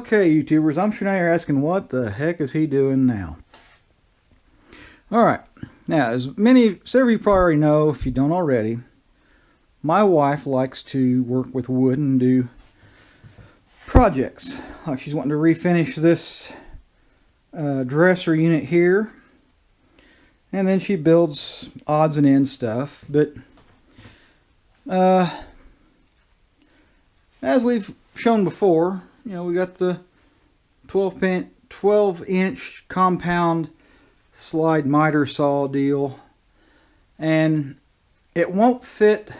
Okay, YouTubers, I'm sure now you're asking, what the heck is he doing now? Alright, now, as several of you probably already know, if you don't already, my wife likes to work with wood and do projects. Like she's wanting to refinish this dresser unit here. And then she builds odds and ends stuff. But as we've shown before, you know, we got the 12-inch compound slide miter saw deal, and it won't fit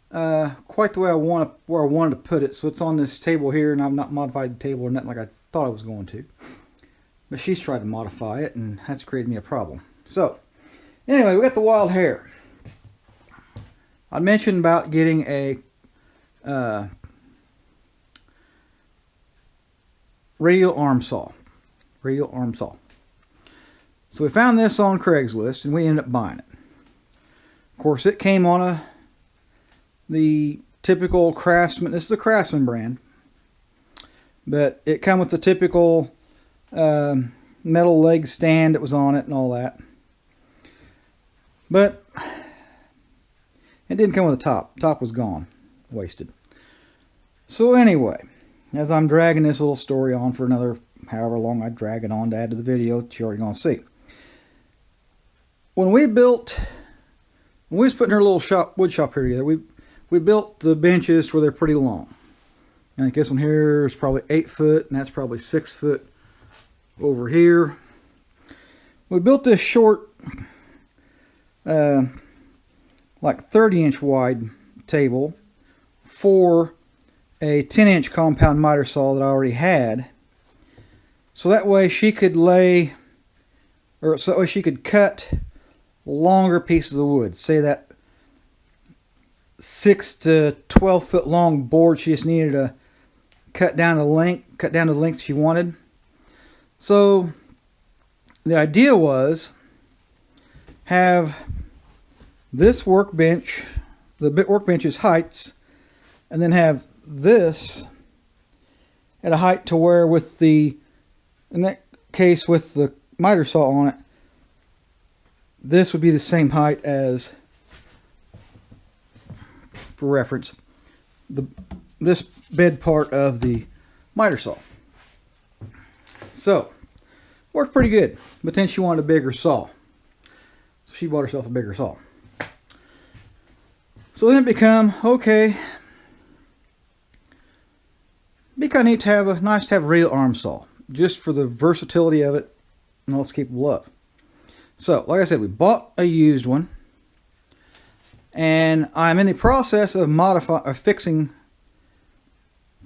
quite the way where I wanted to put it. So it's on this table here, and I've not modified the table or nothing like I thought I was going to. But she's tried to modify it, and that's created me a problem. So anyway, we got the wild hair. I mentioned about getting a radial arm saw. So we found this on Craigslist and we ended up buying it. Of course, it came on the typical Craftsman. This is the Craftsman brand, but it came with the typical metal leg stand that was on it and all that. But it didn't come with a top. The top was gone, wasted. So anyway, as I'm dragging this little story on for another however long I drag it on to add to the video that you're already going to see. When we was putting our little wood shop here together, we built the benches to where they're pretty long. And I think this one here is probably 8 foot, and that's probably 6 foot over here. We built this short, like 30-inch wide table for a 10-inch compound miter saw that I already had. So that way she could so that way she could cut longer pieces of wood. Say that 6 to 12 foot long board, she just needed to cut down to the length she wanted. So the idea was have this workbench, the workbench's heights, and then have this at a height to where in that case with the miter saw on it, this would be the same height as, for reference, this bed part of the miter saw. So, worked pretty good, but then she wanted a bigger saw. So she bought herself a bigger saw. So then it became, okay, it'd be kind of neat to have nice to have a radial arm saw, just for the versatility of it and all it's capable of. So, like I said, we bought a used one, and I'm in the process of fixing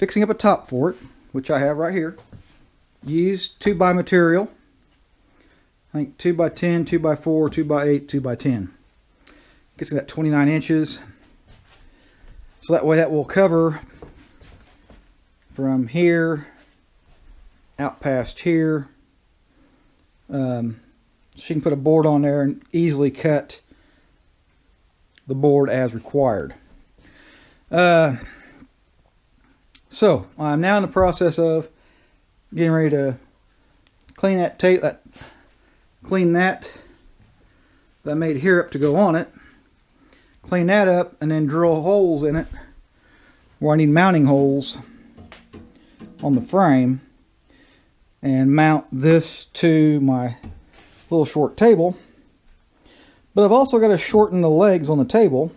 up a top for it, which I have right here. Used 2x material. I think 2x10, 2x4, 2x8, 2x10. Gets about 29 inches. So that way that will cover from here out past here. She can put a board on there and easily cut the board as required. So I'm now in the process of getting ready to clean that tape, that I made here up to go on it. Clean that up and then drill holes in it where I need mounting holes on the frame, and mount this to my little short table. But I've also got to shorten the legs on the table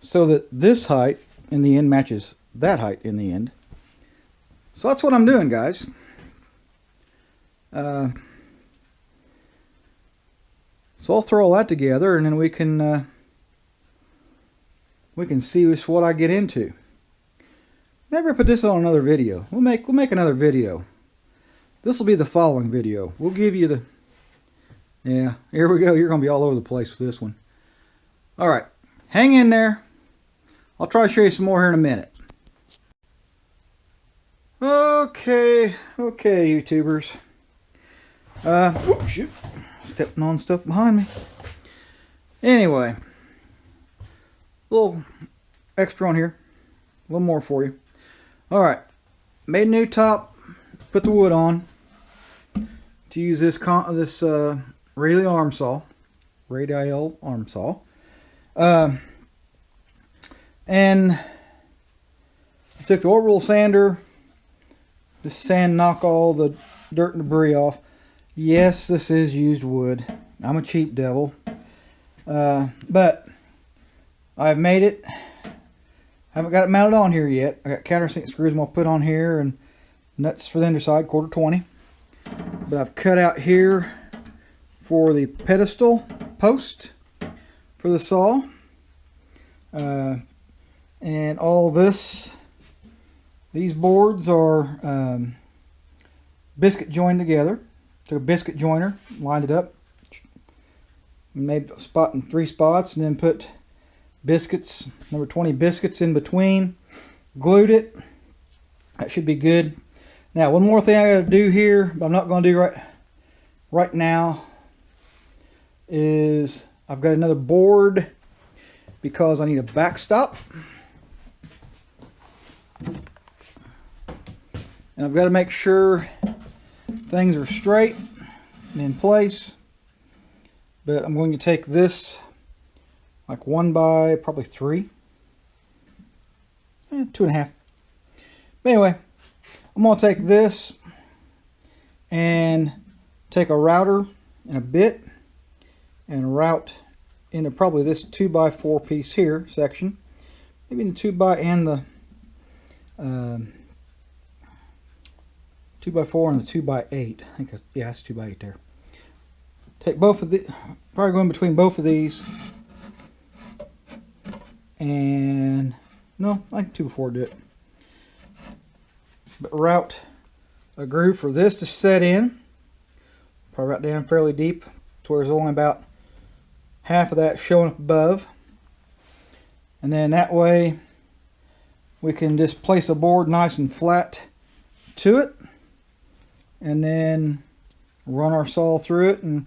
so that this height in the end matches that height in the end. So that's what I'm doing, guys. So I'll throw all that together, and then we can see what I get into. Maybe I'll put this on another video. We'll make another video. This will be the following video. We'll give you the... Yeah, here we go. You're going to be all over the place with this one. Alright, hang in there. I'll try to show you some more here in a minute. Okay, YouTubers. Whoops, shoot. Stepping on stuff behind me. Anyway, a little extra on here. A little more for you. Alright, made a new top, put the wood on to use this Radial arm saw. And I took the orbital sander, just knock all the dirt and debris off. Yes, this is used wood. I'm a cheap devil. But I've made it. Haven't got it mounted on here yet. I got countersink screws I'm going to put on here and nuts for the underside, 1/4 20. But I've cut out here for the pedestal post for the saw. And all these boards are biscuit joined together. Took a biscuit joiner, lined it up, made a spot in 3 spots, and then put biscuits, number 20 biscuits in between, glued it. That should be good. Now, one more thing I got to do here, but I'm not going to do right now, is I've got another board because I need a backstop. And I've got to make sure things are straight and in place. But I'm going to take this like 1 by probably 3. 2.5. But anyway, I'm going to take this and take a router and a bit and route into probably this 2 by 4 piece here section. Maybe the 2 by and the 2 by 4 and the 2 by 8. I think yeah, that's 2 by 8 there. Take both of the, probably go in between both of these, and no, I think 2 by 4 do it. But route a groove for this to set in, probably right down fairly deep to where there's only about half of that showing up above, and then that way we can just place a board nice and flat to it, and then run our saw through it and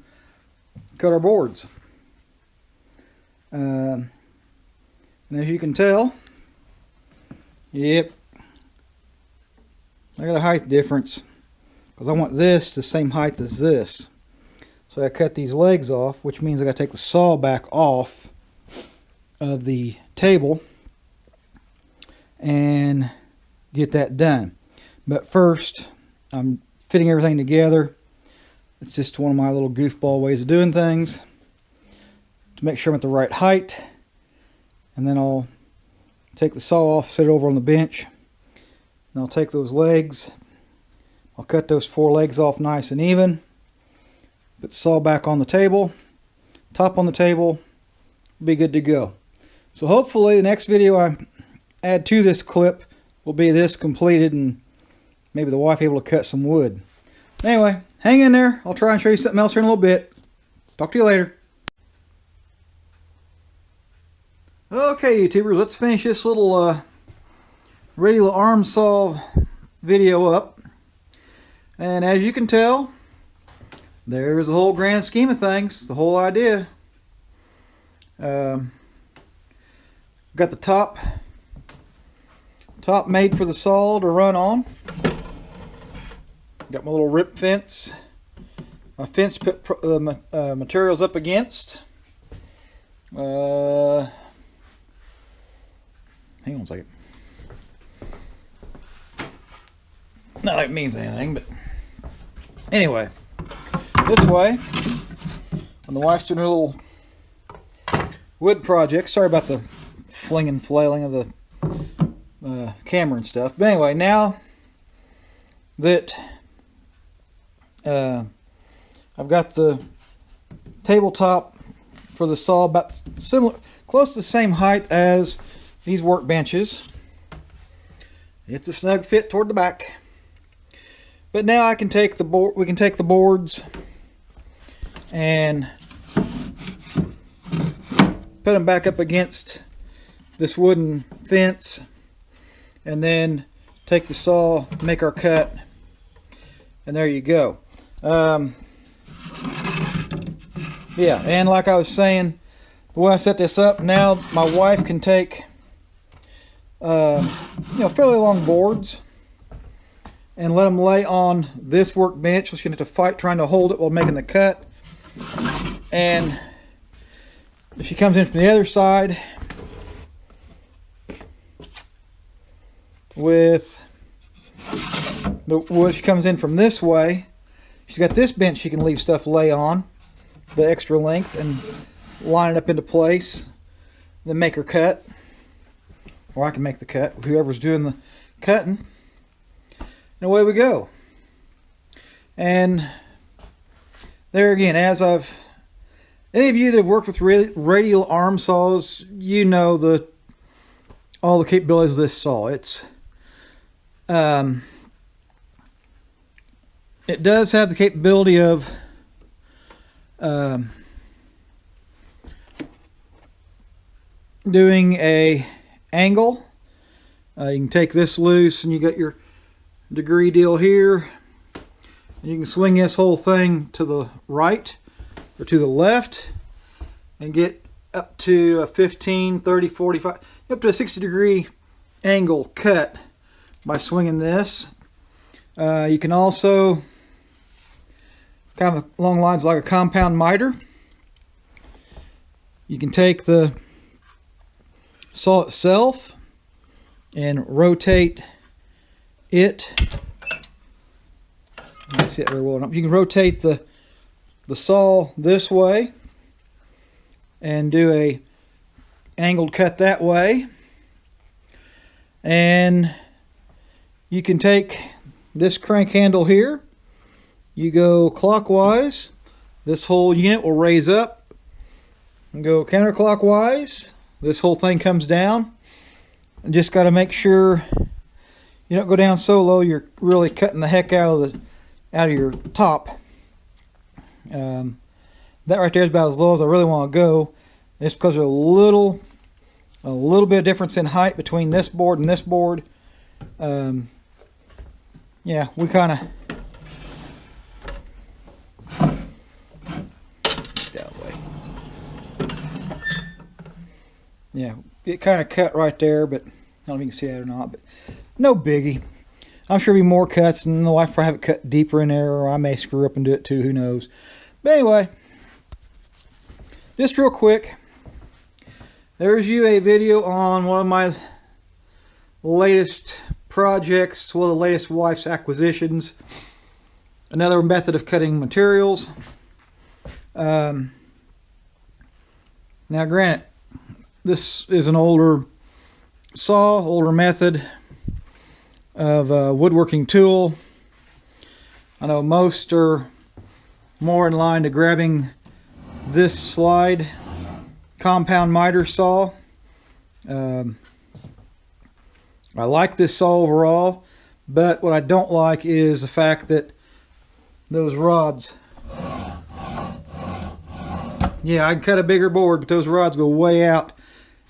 cut our boards. And as you can tell, yep, I got a height difference because I want this the same height as this. So I cut these legs off, which means I got to take the saw back off of the table and get that done. But first, I'm fitting everything together. It's just one of my little goofball ways of doing things to make sure I'm at the right height. And then I'll take the saw off, set it over on the bench. And I'll take those legs. I'll cut those 4 legs off nice and even. Put the saw back on the table. Top on the table. Be good to go. So hopefully the next video I add to this clip will be this completed and maybe the wife able to cut some wood. Anyway, hang in there. I'll try and show you something else here in a little bit. Talk to you later. Okay, YouTubers, let's finish this little Radial arm saw video up. And as you can tell, there's the whole grand scheme of things, the whole idea. Got the top made for the saw to run on. Got my little rip fence. My fence put materials up against. Hang on a second. Not like it means anything, but anyway, this way, when the wife's doing her little wood project, sorry about the flinging, flailing of the camera and stuff, but anyway, now that I've got the tabletop for the saw about similar, close to the same height as these workbenches. It's a snug fit toward the back. But now I can take the board. We can take the boards and put them back up against this wooden fence, and then take the saw, make our cut, and there you go. Yeah, and like I was saying, the way I set this up, now my wife can take you know, fairly long boards and let them lay on this workbench. So she's going to have to fight trying to hold it while making the cut. And if she comes in from the other side with the wood, she comes in from this way. She's got this bench she can leave stuff lay on, the extra length, and line it up into place. Then make her cut. Or I can make the cut, whoever's doing the cutting. And away we go. And there again, any of you that have worked with radial arm saws, you know all the capabilities of this saw. It does have the capability of doing a angle. You can take this loose and you got your degree deal here. You can swing this whole thing to the right or to the left and get up to a 15, 30, 45, up to a 60-degree angle cut by swinging this. You can also, kind of along the lines of like a compound miter, you can take the saw itself and rotate it. Let's see it very well. You can rotate the saw this way and do a angled cut that way. And you can take this crank handle here, you go clockwise, this whole unit will raise up, and go counterclockwise, this whole thing comes down. And just got to make sure you don't go down so low you're really cutting the heck out of your top. That right there is about as low as I really want to go. It's because there's a little bit of difference in height between this board and this board. Yeah, we kind of that way. Yeah, it kind of cut right there, but I don't know if you can see that or not. But no biggie. I'm sure there'll be more cuts, and the wife probably have it cut deeper in there, or I may screw up and do it too. Who knows? But anyway, just real quick, there's you a video on one of my latest projects, one of the latest wife's acquisitions. Another method of cutting materials. Now, granted, this is an older saw, older method of woodworking tool. I know most are more in line to grabbing this slide compound miter saw. I like this saw overall, but what I don't like is the fact that those rods, yeah, I can cut a bigger board, but those rods go way out.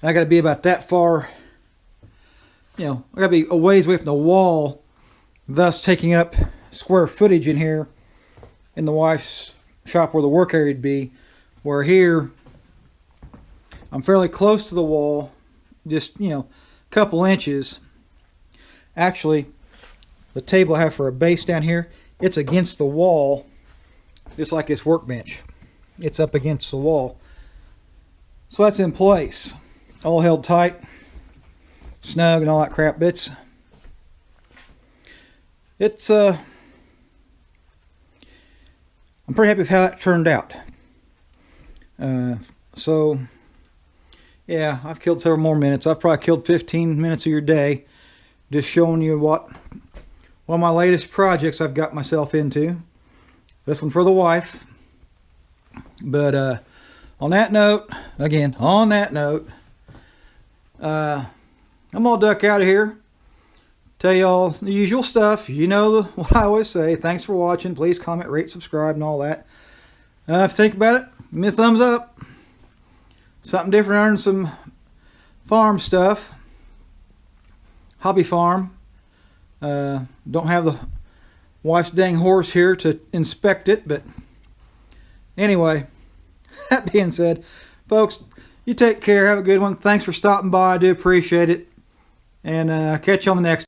I got to be about that far, you know, I got to be a ways away from the wall, thus taking up square footage in here in the wife's shop where the work area would be, where here I'm fairly close to the wall, just, you know, a couple inches. Actually, the table I have for a base down here, it's against the wall, just like this workbench. It's up against the wall. So that's in place. All held tight, snug and all that crap. But I'm pretty happy with how that turned out. So yeah, I've killed several more minutes. I've probably killed 15 minutes of your day just showing you one of my latest projects I've got myself into. This one for the wife. But on that note, again, on that note, I'm gonna duck out of here. Tell y'all the usual stuff. You know what I always say. Thanks for watching. Please comment, rate, subscribe, and all that. If you think about it, give me a thumbs up. Something different on some farm stuff. Hobby farm. Don't have the wife's dang horse here to inspect it, but anyway, that being said, folks, you take care. Have a good one. Thanks for stopping by. I do appreciate it. And catch you on the next one.